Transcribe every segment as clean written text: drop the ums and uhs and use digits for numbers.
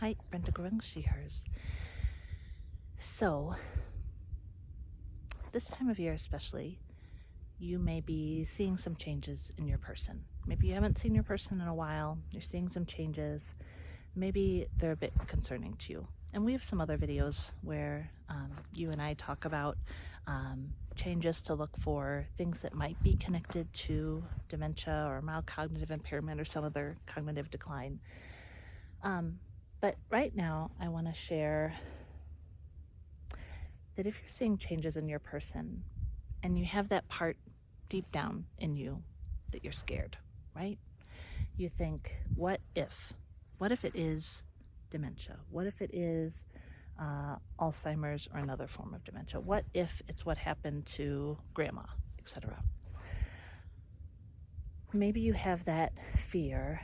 Hi, Brenda Grung, she, hers. So, this time of year especially, you may be seeing some changes in your person. Maybe you haven't seen your person in a while, you're seeing some changes. Maybe they're a bit concerning to you. And we have some other videos where you and I talk about changes to look for, things that might be connected to dementia or mild cognitive impairment or some other cognitive decline. But right now, I want to share that if you're seeing changes in your person and you have that part deep down in you that you're scared, right? You think, what if? What if it is dementia? What if it is Alzheimer's or another form of dementia? What if it's what happened to grandma, etc.? Maybe you have that fear.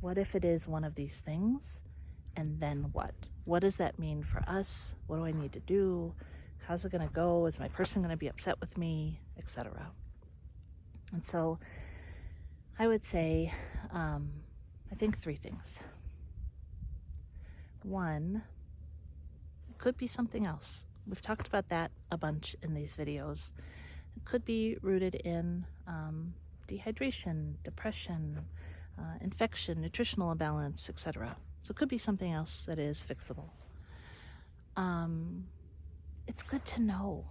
What if it is one of these things? And then what? What does that mean for us? What do I need to do? How's it going to go? Is my person going to be upset with me, etc.? And so I would say, I think 3 things. 1, it could be something else. We've talked about that a bunch in these videos. It could be rooted in dehydration, depression, infection, nutritional imbalance, etc. So it could be something else that is fixable. It's good to know.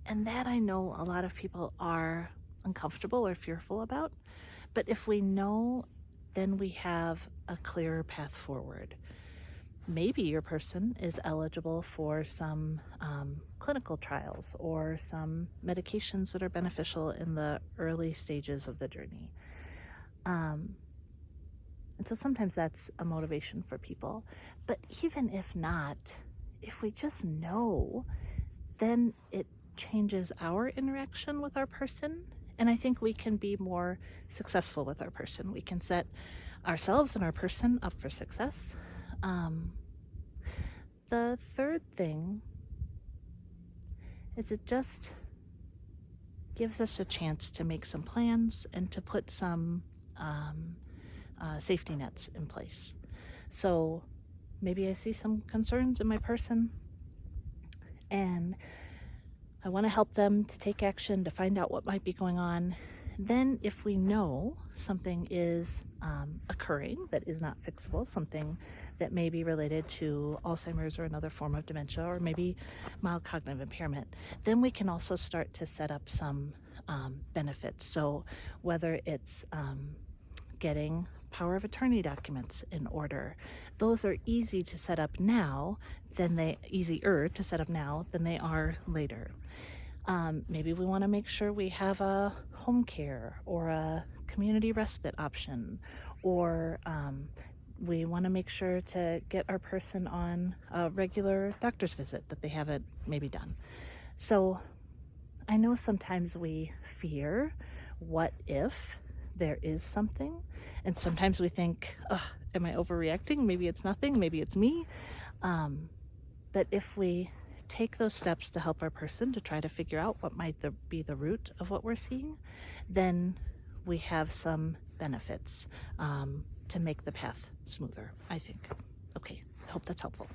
And that I know a lot of people are uncomfortable or fearful about. But if we know, then we have a clearer path forward. Maybe your person is eligible for some clinical trials or some medications that are beneficial in the early stages of the journey. And so sometimes that's a motivation for people. But even if not, if we just know, then it changes our interaction with our person. And I think we can be more successful with our person. We can set ourselves and our person up for success. The third thing is it just gives us a chance to make some plans and to put some safety nets in place. So maybe I see some concerns in my person and I want to help them to take action, to find out what might be going on. Then if we know something is occurring that is not fixable, something that may be related to Alzheimer's or another form of dementia, or maybe mild cognitive impairment, then we can also start to set up some benefits. So whether it's getting power of attorney documents in order, those are easy to set up now, easier to set up now than they are later. Maybe we want to make sure we have a home care or a community respite option, or we want to make sure to get our person on a regular doctor's visit that they haven't maybe done. So I know sometimes we fear, what if there is something? And sometimes we think, am I overreacting? Maybe it's nothing, maybe it's me. But if we take those steps to help our person to try to figure out what might be the root of what we're seeing, then we have some benefits to make the path smoother, I think. Okay, I hope that's helpful.